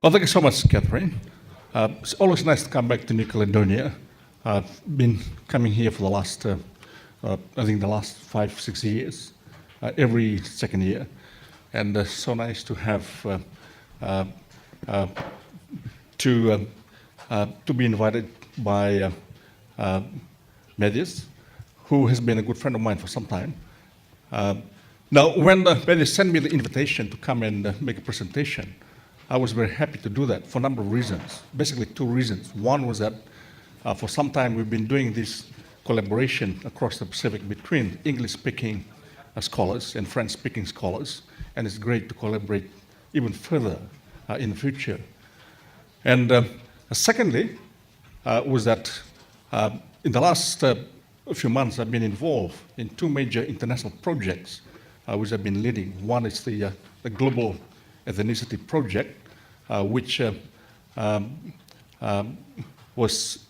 Well, thank you so much, Catherine. It's always nice to come back to New Caledonia. I've been coming here for the last, I think the last 5-6 years, every second year. And so nice to have, to be invited by Medius, who has been a good friend of mine for some time. Now, when Medius sent me the invitation to come and make a presentation, I was very happy to do that for a number of reasons. Basically, two reasons. One was that for some time we've been doing this collaboration across the Pacific between English-speaking scholars and French-speaking scholars, and it's great to collaborate even further in the future. And secondly, was that in the last few months I've been involved in two major international projects which I've been leading. One is the Global Ethnicity Project, which was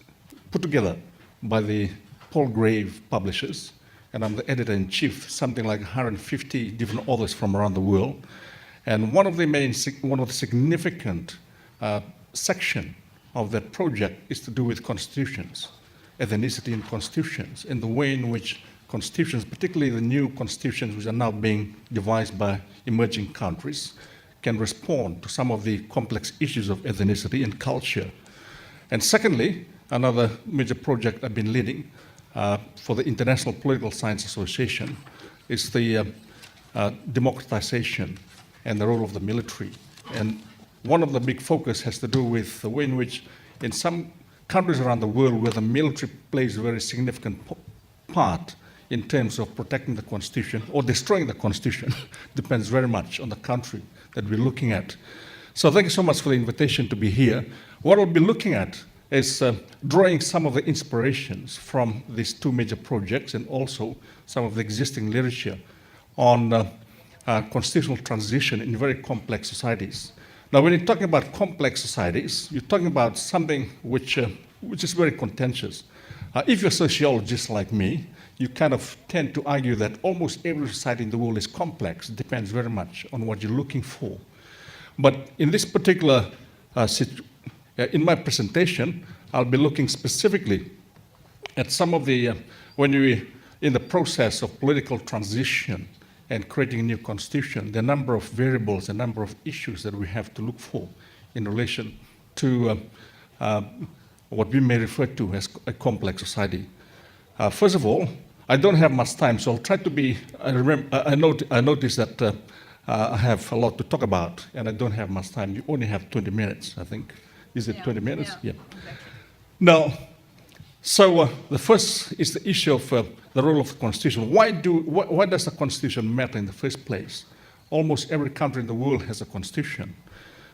put together by the Paul Grave publishers, and I'm the editor-in-chief, something like 150 different authors from around the world. And one of the significant section of that project is to do with constitutions, ethnicity in constitutions, and the way in which constitutions, particularly the new constitutions which are now being devised by emerging countries, can respond to some of the complex issues of ethnicity and culture. And secondly, another major project I've been leading for the International Political Science Association is the democratization and the role of the military. And one of the big focus has to do with the way in which in some countries around the world where the military plays a very significant part in terms of protecting the constitution or destroying the constitution, depends very much on the country that we're looking at. So thank you so much for the invitation to be here. What I'll be looking at is drawing some of the inspirations from these two major projects and also some of the existing literature on constitutional transition in very complex societies. Now, when you're talking about complex societies, you're talking about something which is very contentious. If you're a sociologist like me, you kind of tend to argue that almost every society in the world is complex. It depends very much on what you're looking for. But in this particular in my presentation, I'll be looking specifically at some of the, when we're in the process of political transition and creating a new constitution, the number of variables, the number of issues that we have to look for in relation to what we may refer to as a complex society. First of all, I don't have much time, so I'll try to be, I notice that I have a lot to talk about, and I don't have much time. You only have 20 minutes, I think. Is it 20 minutes? Yeah. Exactly. Now, so the first is the issue of the role of the Constitution. Why does the Constitution matter in the first place? Almost every country in the world has a Constitution,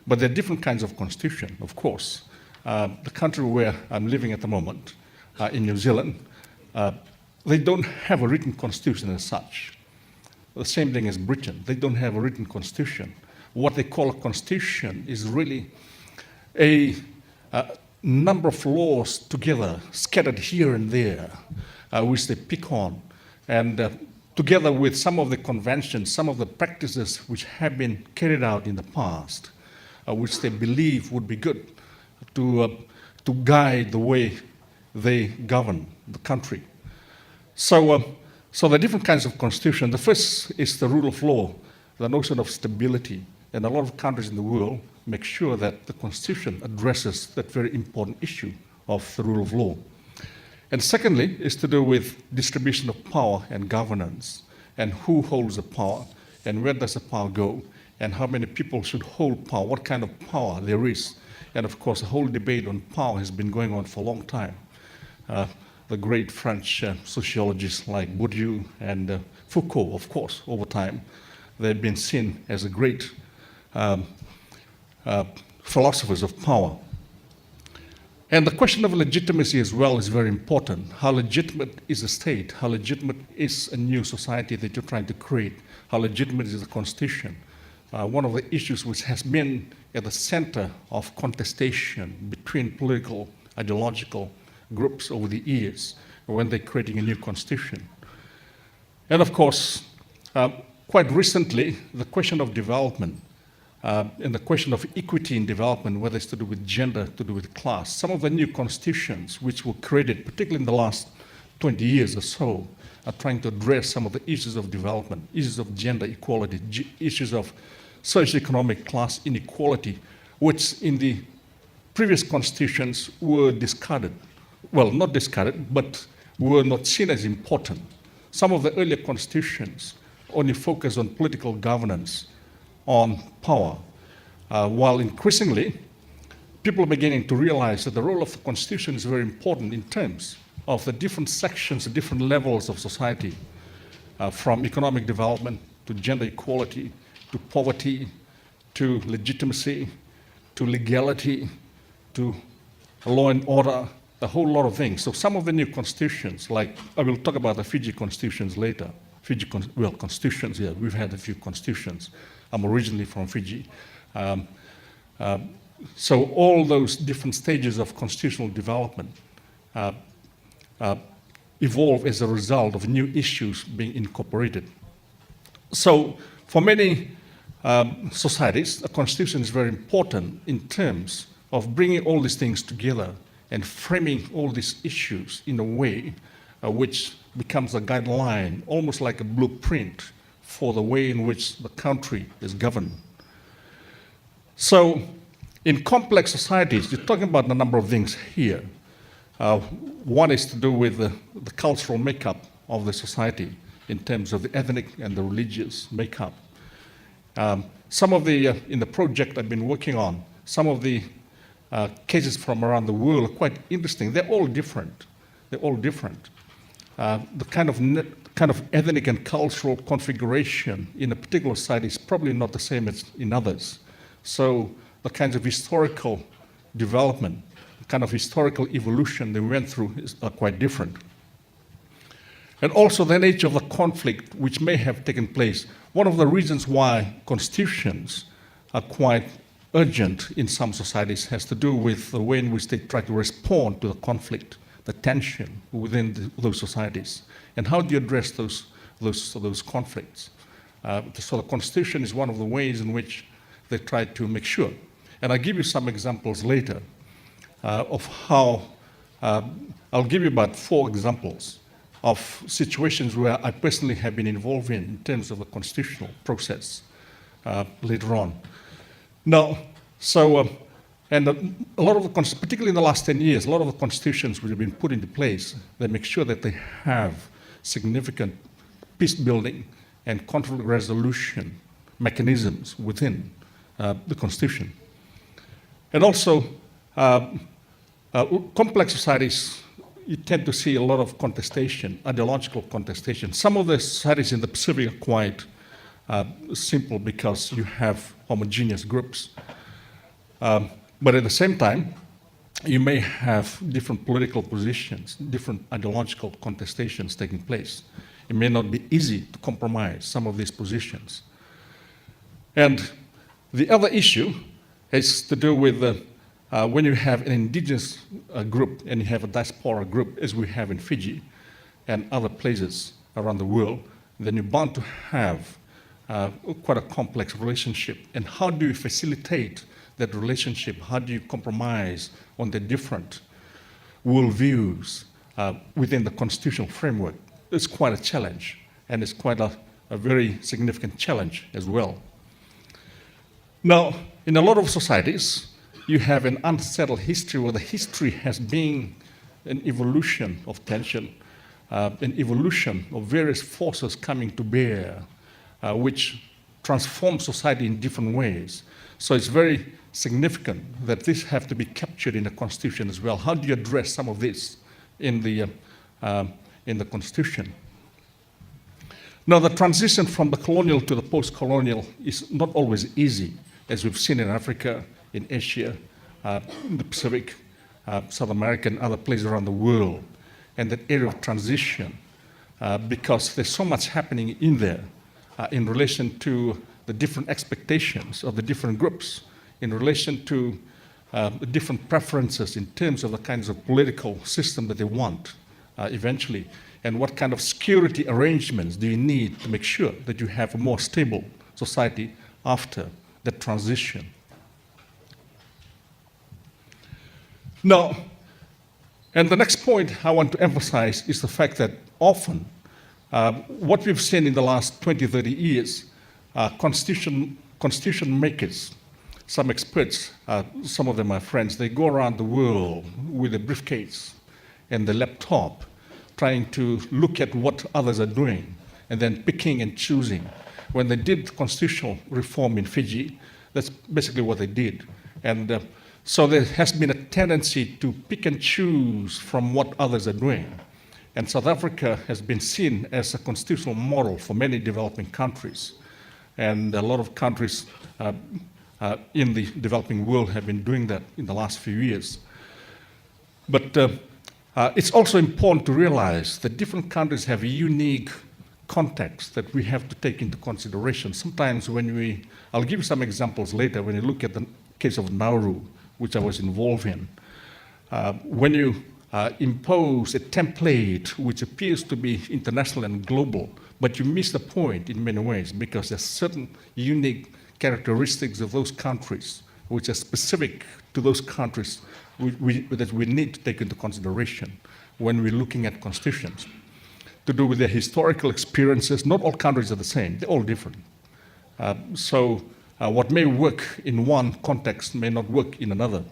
but there are different kinds of Constitution, of course. The country where I'm living at the moment, in New Zealand, they don't have a written constitution as such. The same thing as Britain. They don't have a written constitution. What they call a constitution is really a number of laws together, scattered here and there, which they pick on. And together with some of the conventions, some of the practices which have been carried out in the past, which they believe would be good to guide the way they govern the country. So the different kinds of constitution. The first is the rule of law, the notion of stability. And a lot of countries in the world make sure that the constitution addresses that very important issue of the rule of law. And secondly is to do with distribution of power and governance, and who holds the power, and where does the power go, and how many people should hold power, what kind of power there is. And of course, the whole debate on power has been going on for a long time. The great French sociologists like Bourdieu and Foucault, of course, over time, they've been seen as a great philosophers of power. And the question of legitimacy as well is very important. How legitimate is the state? How legitimate is a new society that you're trying to create? How legitimate is the constitution? One of the issues which has been at the center of contestation between political, ideological groups over the years when they're creating a new constitution. And of course, quite recently, the question of development and the question of equity in development, whether it's to do with gender, to do with class. Some of the new constitutions which were created, particularly in the last 20 years or so, are trying to address some of the issues of development, issues of gender equality, issues of socioeconomic class inequality, which in the previous constitutions were discarded. Well, not discarded, but were not seen as important. Some of the earlier constitutions only focus on political governance, on power, while increasingly people are beginning to realize that the role of the constitution is very important in terms of the different sections, the different levels of society, from economic development to gender equality, to poverty, to legitimacy, to legality, to law and order, a whole lot of things. So some of the new constitutions, like I will talk about the Fiji constitutions later. Constitutions, yeah, we've had a few constitutions. I'm originally from Fiji. So all those different stages of constitutional development evolve as a result of new issues being incorporated. So for many societies, a constitution is very important in terms of bringing all these things together and framing all these issues in a way which becomes a guideline, almost like a blueprint for the way in which the country is governed. So in complex societies, you're talking about a number of things here. One is to do with the cultural makeup of the society in terms of the ethnic and the religious makeup. Some of the, in the project I've been working on, some of the cases from around the world are quite interesting. They're all different. They're all different. The kind of ethnic and cultural configuration in a particular site is probably not the same as in others. So the kinds of historical development, the kind of historical evolution they went through are quite different. And also the nature of the conflict which may have taken place. One of the reasons why constitutions are quite urgent in some societies has to do with the way in which they try to respond to the conflict, the tension within those societies. And how do you address those conflicts? So the constitution is one of the ways in which they try to make sure. And I'll give you some examples later of how, I'll give you about 4 examples of situations where I personally have been involved in terms of the constitutional process later on. Now, so, and a lot of the, particularly in the last 10 years, a lot of the constitutions which have been put into place, they make sure that they have significant peace building and conflict resolution mechanisms within the constitution. And also, complex societies, you tend to see a lot of contestation, ideological contestation. Some of the societies in the Pacific are quite simple because you have homogeneous groups. But at the same time, you may have different political positions, different ideological contestations taking place. It may not be easy to compromise some of these positions. And the other issue has to do with when you have an indigenous group and you have a diaspora group, as we have in Fiji and other places around the world, then you're bound to have quite a complex relationship. And how do you facilitate that relationship? How do you compromise on the different worldviews within the constitutional framework? It's quite a challenge, and it's quite a very significant challenge as well. Now, in a lot of societies, you have an unsettled history where the history has been an evolution of tension, an evolution of various forces coming to bear, which transform society in different ways. So it's very significant that this have to be captured in the Constitution as well. How do you address some of this in the Constitution? Now, the transition from the colonial to the post-colonial is not always easy, as we've seen in Africa, in Asia, in the Pacific, South America, and other places around the world, and that area of transition, because there's so much happening in there in relation to the different expectations of the different groups, in relation to the different preferences in terms of the kinds of political system that they want eventually, and what kind of security arrangements do you need to make sure that you have a more stable society after that transition. Now, and the next point I want to emphasize is the fact that often what we've seen in the last 20, 30 years, constitution makers, some experts, some of them are friends, they go around the world with a briefcase and the laptop trying to look at what others are doing and then picking and choosing. When they did constitutional reform in Fiji, that's basically what they did. And so there has been a tendency to pick and choose from what others are doing. And South Africa has been seen as a constitutional model for many developing countries. And a lot of countries in the developing world have been doing that in the last few years. But it's also important to realize that different countries have a unique context that we have to take into consideration. Sometimes when I'll give you some examples later, when you look at the case of Nauru, which I was involved in, when you impose a template which appears to be international and global, but you miss the point in many ways because there's certain unique characteristics of those countries which are specific to those countries that we need to take into consideration when we're looking at constitutions. To do with their historical experiences, not all countries are the same, they're all different. So what may work in one context may not work in another.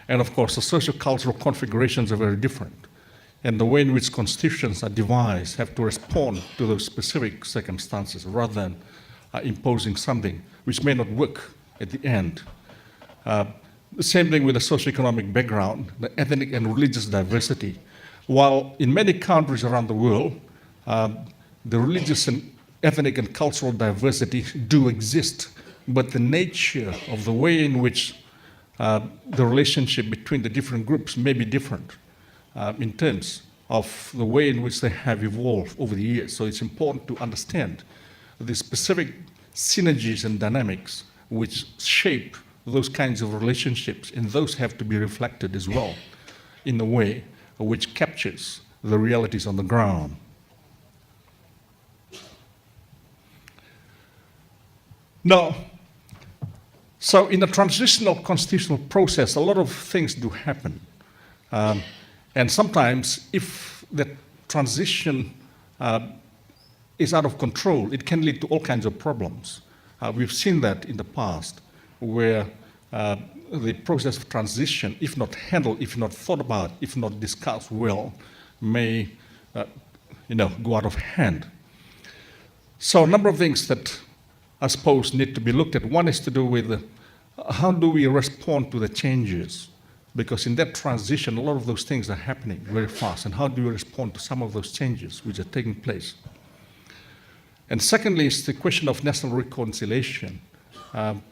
And of course, the socio-cultural configurations are very different. And the way in which constitutions are devised have to respond to those specific circumstances rather than imposing something which may not work at the end. The same thing with the socioeconomic background, the ethnic and religious diversity. While in many countries around the world, the religious and ethnic and cultural diversity do exist, but the nature of the way in which the relationship between the different groups may be different in terms of the way in which they have evolved over the years. So it's important to understand the specific synergies and dynamics which shape those kinds of relationships, and those have to be reflected as well in a way which captures the realities on the ground. Now, so in the transitional constitutional process, a lot of things do happen. And sometimes if the transition is out of control, it can lead to all kinds of problems. We've seen that in the past where the process of transition, if not handled, if not thought about, if not discussed well, may go out of hand. So a number of things that I suppose need to be looked at. One is to do with how do we respond to the changes? Because in that transition, a lot of those things are happening very fast. And how do we respond to some of those changes which are taking place? And secondly, is the question of national reconciliation.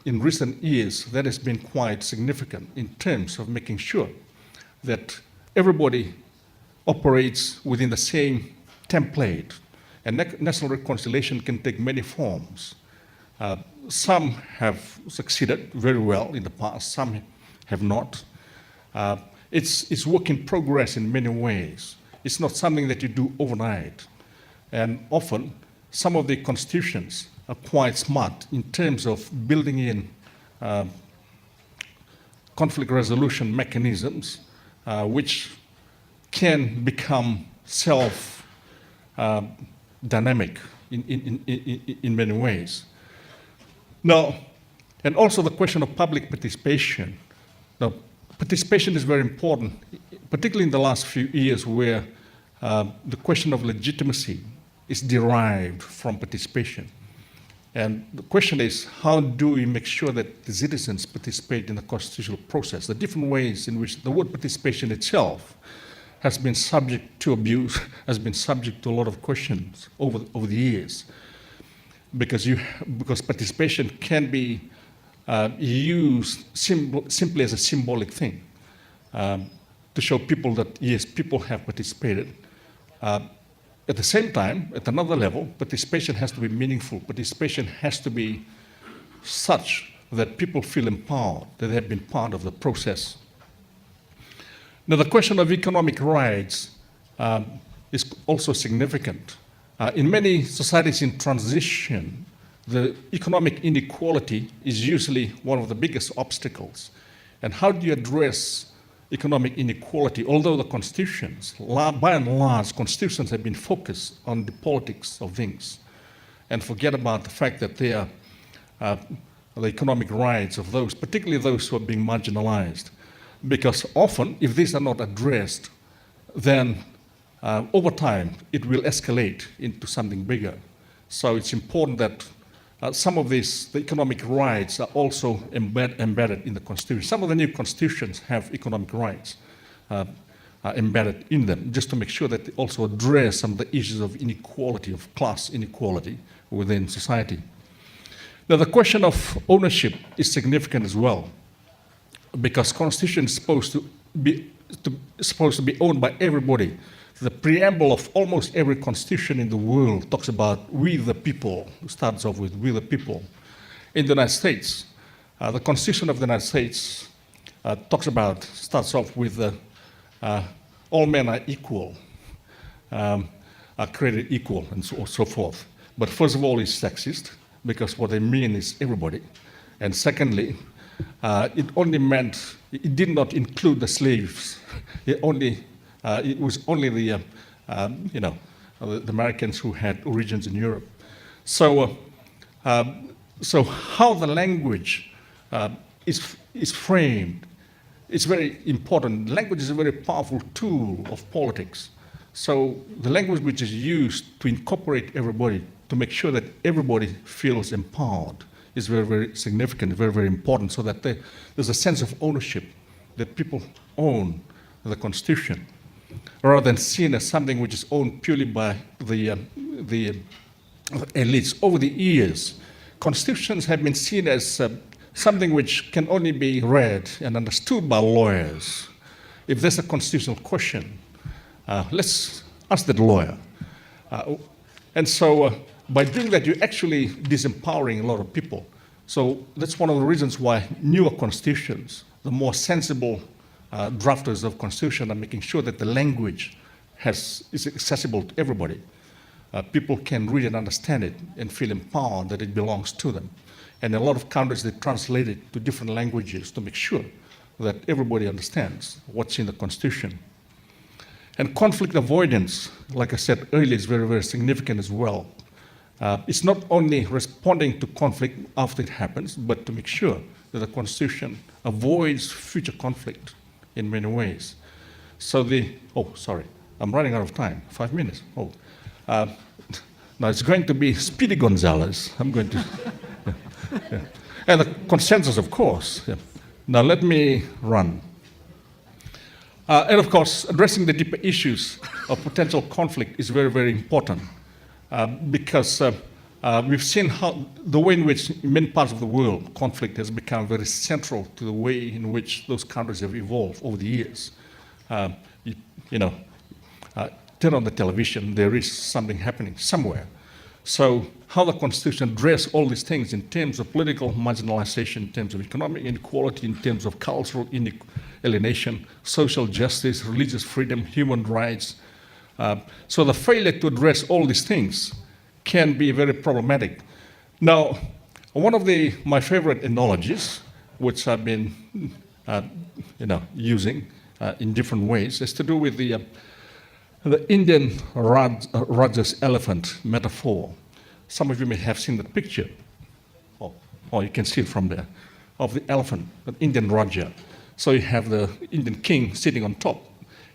In recent years, that has been quite significant in terms of making sure that everybody operates within the same template. And national reconciliation can take many forms. Some have succeeded very well in the past, some have not. It's work in progress in many ways. It's not something that you do overnight. And often, some of the constitutions are quite smart in terms of building in conflict resolution mechanisms which can become self-dynamic in many ways. Now, and also the question of public participation. Now, participation is very important, particularly in the last few years where the question of legitimacy is derived from participation. And the question is, how do we make sure that the citizens participate in the constitutional process? The different ways in which the word participation itself has been subject to abuse, has been subject to a lot of questions over the years. Because participation can be used simply as a symbolic thing to show people that, yes, people have participated. At the same time, at another level, participation has to be meaningful. Participation has to be such that people feel empowered, that they have been part of the process. Now, the question of economic rights is also significant. In many societies in transition, the economic inequality is usually one of the biggest obstacles. And how do you address economic inequality? Although the constitutions, by and large, constitutions have been focused on the politics of things and forget about the fact that they are the economic rights of those, particularly those who are being marginalized. Because often, if these are not addressed, then over time, it will escalate into something bigger. So it's important that some of these, the economic rights are also embedded in the Constitution. Some of the new constitutions have economic rights embedded in them, just to make sure that they also address some of the issues of inequality, of class inequality within society. Now, the question of ownership is significant as well, because Constitution is supposed to be owned by everybody. The preamble of almost every constitution in the world talks about we the people. It starts off with we the people. In the United States, the Constitution of the United States starts off with all men are equal, are created equal, and so forth. But first of all, it's sexist, because what they mean is everybody. And secondly, it did not include the slaves. It was only the Americans who had origins in Europe. So how the language is framed, it's very important. Language is a very powerful tool of politics. So the language which is used to incorporate everybody, to make sure that everybody feels empowered, is very, very significant, very, very important, so that there's a sense of ownership, that people own the Constitution, rather than seen as something which is owned purely by the elites. Over the years, constitutions have been seen as something which can only be read and understood by lawyers. If there's a constitutional question, let's ask that lawyer. And so by doing that, you're actually disempowering a lot of people. So that's one of the reasons why newer constitutions, the more sensible drafters of constitution, are making sure that the language is accessible to everybody. People can read and understand it and feel empowered that it belongs to them. And in a lot of countries, they translate it to different languages to make sure that everybody understands what's in the Constitution. And conflict avoidance, like I said earlier, is very, very significant as well. It's not only responding to conflict after it happens, but to make sure that the Constitution avoids future conflict in many ways. So I'm running out of time, 5 minutes. Now it's going to be Speedy Gonzalez. I'm going to, yeah. And the consensus, of course. Yeah. Now let me run. And of course, addressing the deeper issues of potential conflict is very, very important, because we've seen how the way in which in many parts of the world conflict has become very central to the way in which those countries have evolved over the years. Turn on the television, there is something happening somewhere. So how the Constitution addresses all these things in terms of political marginalization, in terms of economic inequality, in terms of cultural alienation, social justice, religious freedom, human rights. So the failure to address all these things can be very problematic. Now, one of my favorite analogies, which I've been using in different ways, is to do with the Indian Raja's elephant metaphor. Some of you may have seen that picture. Oh, you can see it from there, of the elephant, the Indian Raja. So you have the Indian king sitting on top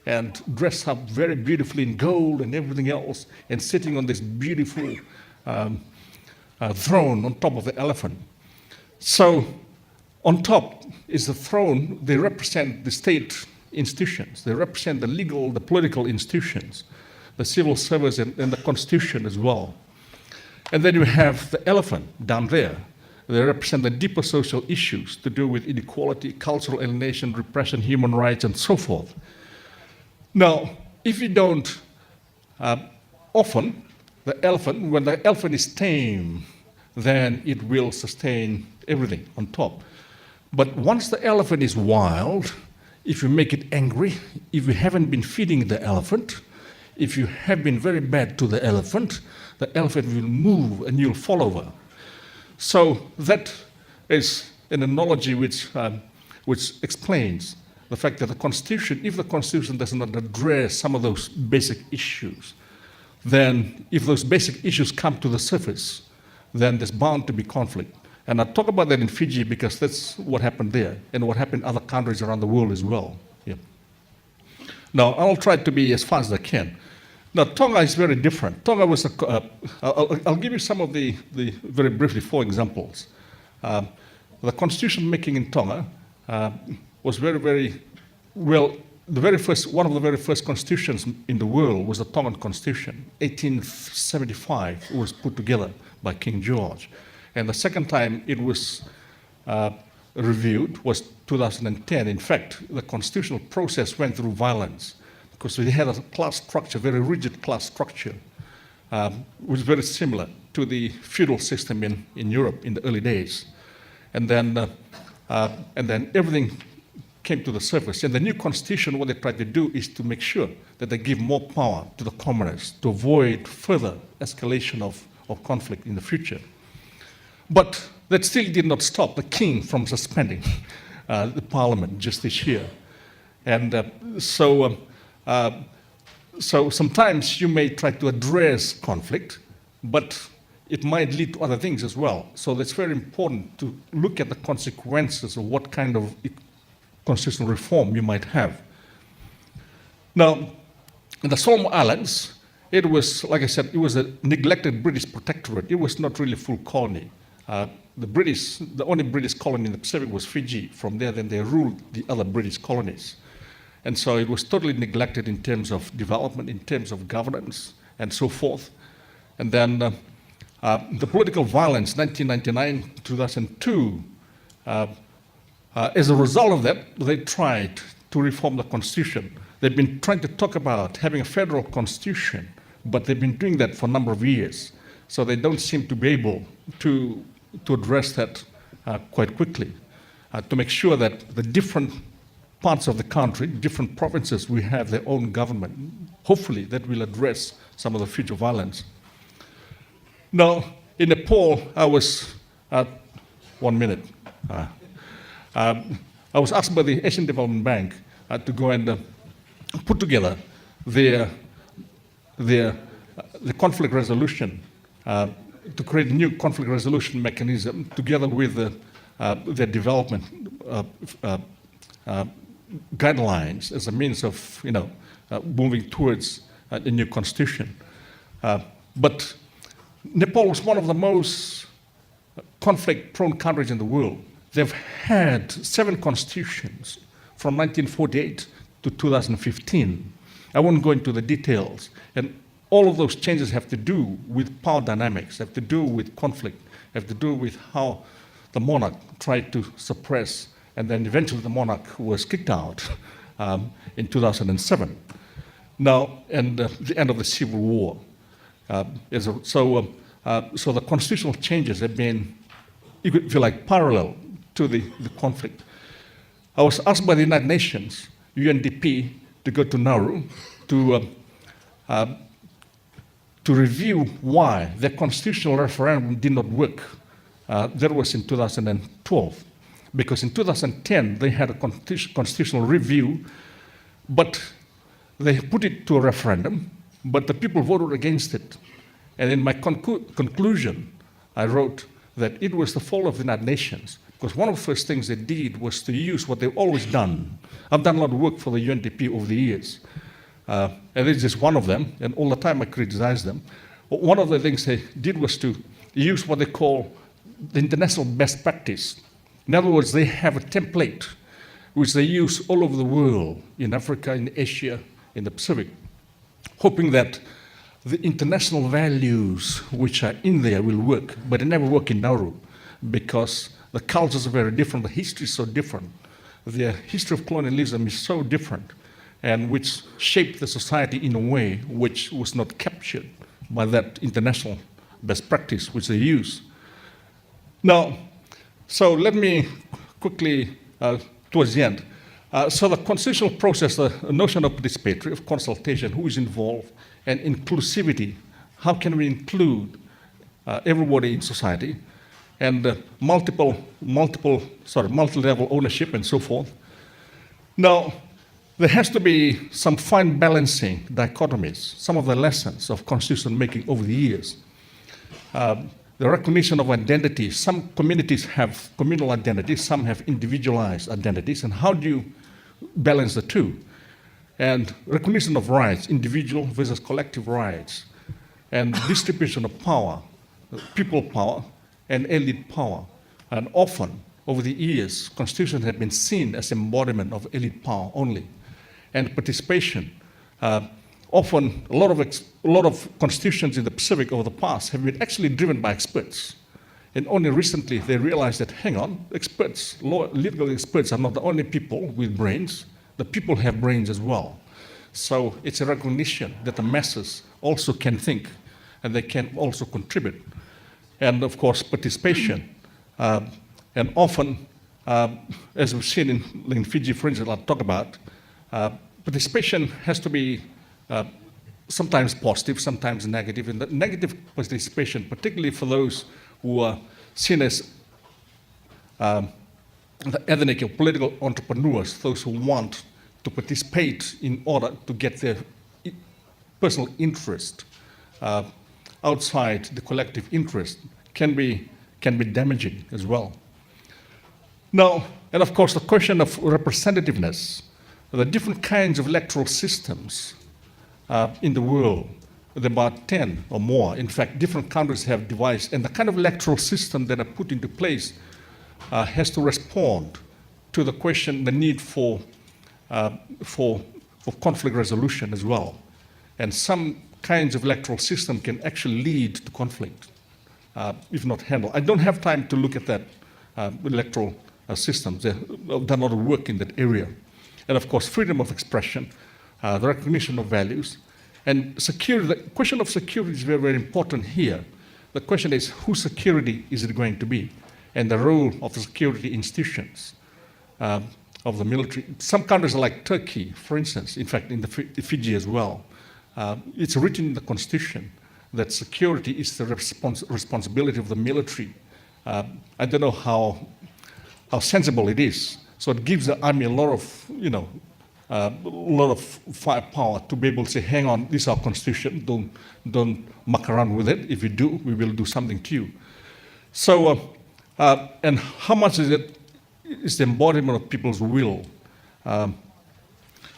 and dressed up very beautifully in gold and everything else, and sitting on this beautiful throne on top of the elephant. So on top is the throne. They represent the state institutions. They represent the legal, the political institutions, the civil service, and the Constitution as well. And then you have the elephant down there. They represent the deeper social issues to do with inequality, cultural alienation, repression, human rights, and so forth. Now, if you don't, often, when the elephant is tame, then it will sustain everything on top. But once the elephant is wild, if you make it angry, if you haven't been feeding the elephant, if you have been very bad to the elephant will move and you'll fall over. So that is an analogy which explains the fact that the Constitution, if the Constitution does not address some of those basic issues, then if those basic issues come to the surface, then there's bound to be conflict. And I talk about that in Fiji because that's what happened there and what happened in other countries around the world as well. Yeah. Now, I'll try to be as fast as I can. Now, Tonga is very different. Tonga was I'll give you some of the very briefly, 4 examples. The constitution making in Tonga was very, very well. One of the very first constitutions in the world was the Tongan Constitution. 1875 was put together by King George. And the second time it was reviewed was 2010. In fact, the constitutional process went through violence because we had a class structure, very rigid class structure, which was very similar to the feudal system in Europe in the early days. And then everything came to the surface. And the new constitution, what they tried to do is to make sure that they give more power to the commoners to avoid further escalation of conflict in the future. But that still did not stop the king from suspending the parliament just this year. And so sometimes you may try to address conflict, but it might lead to other things as well. So it's very important to look at the consequences of what kind of constitutional reform you might have. Now, in the Solomon Islands, it was, like I said, it was a neglected British protectorate. It was not really a full colony. The only British colony in the Pacific was Fiji. From there, then they ruled the other British colonies. And so it was totally neglected in terms of development, in terms of governance, and so forth. And then the political violence, 1999, 2002, as a result of that, they tried to reform the constitution. They've been trying to talk about having a federal constitution, but they've been doing that for a number of years. So they don't seem to be able to address that quite quickly, to make sure that the different parts of the country, different provinces, we have their own government. Hopefully that will address some of the future violence. Now, in Nepal, I was, 1 minute. I was asked by the Asian Development Bank to go and put together the conflict resolution, to create a new conflict resolution mechanism together with the development guidelines as a means of moving towards a new constitution. But Nepal was one of the most conflict-prone countries in the world. They've had 7 constitutions from 1948 to 2015. I won't go into the details. And all of those changes have to do with power dynamics, have to do with conflict, have to do with how the monarch tried to suppress, and then eventually the monarch was kicked out in 2007. Now, and the end of the Civil War. So the constitutional changes have been, you could feel like, parallel to the conflict. I was asked by the United Nations, UNDP, to go to Nauru to review why the constitutional referendum did not work. That was in 2012. Because in 2010, they had a constitutional review, but they put it to a referendum, but the people voted against it. And in my conclusion, I wrote that it was the fault of the United Nations, because one of the first things they did was to use what they've always done. I've done a lot of work for the UNDP over the years, and this is one of them, and all the time I criticize them. But one of the things they did was to use what they call the international best practice. In other words, they have a template which they use all over the world, in Africa, in Asia, in the Pacific, hoping that the international values which are in there will work, but they never work in Nauru because the cultures are very different, the history is so different. The history of colonialism is so different, and which shaped the society in a way which was not captured by that international best practice which they use. Now, so let me quickly, towards the end, so the constitutional process, the notion of participatory, of consultation, who is involved, and inclusivity, how can we include everybody in society, and multi-level ownership and so forth. Now, there has to be some fine balancing dichotomies, some of the lessons of constitution making over the years. The recognition of identity. Some communities have communal identities, some have individualized identities, and how do you balance the two? And recognition of rights, individual versus collective rights, and distribution of power, people power and elite power. And often, over the years, constitutions have been seen as embodiment of elite power only. And participation. Often, a lot of constitutions in the Pacific over the past have been actually driven by experts. And only recently they realized that, hang on, experts, legal experts are not the only people with brains. The people have brains as well. So it's a recognition that the masses also can think and they can also contribute. And of course, participation. And often, as we've seen in Fiji, for instance, I'll talk about, participation has to be sometimes positive, sometimes negative. And the negative participation, particularly for those who are seen as the ethnic or political entrepreneurs, those who want to participate in order to get their personal interest outside the collective interest, can be damaging as well. Now, and of course, the question of representativeness. The different kinds of electoral systems in the world, there are about 10 or more. In fact, different countries have devised, and the kind of electoral system that are put into place has to respond to the question, the need for conflict resolution as well. And some kinds of electoral system can actually lead to conflict, if not handled. I don't have time to look at that electoral systems. They've done a lot of work in that area. And of course, freedom of expression, the recognition of values, and security. The question of security is very, very important here. The question is, whose security is it going to be? And the role of the security institutions, of the military. Some countries like Turkey, for instance, in fact, in the Fiji as well, it's written in the constitution that security is the responsibility of the military. I don't know how sensible it is. So it gives the army a lot of firepower to be able to say, hang on, this is our constitution, don't muck around with it. If you do, we will do something to you. So, and how much is the embodiment of people's will?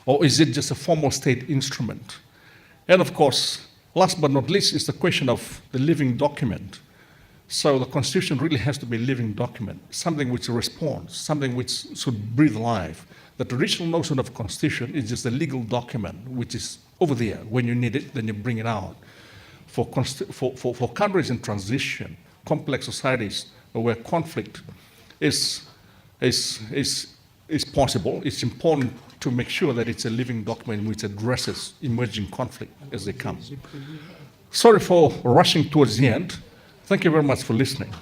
Or is it just a formal state instrument? And of course, last but not least is the question of the living document. So the Constitution really has to be a living document, something which responds, something which should breathe life. The traditional notion of Constitution is just a legal document which is over there. When you need it, then you bring it out. For countries in transition, complex societies where conflict is possible, it's important to make sure that it's a living document which addresses emerging conflict as they come. Sorry for rushing towards the end. Thank you very much for listening.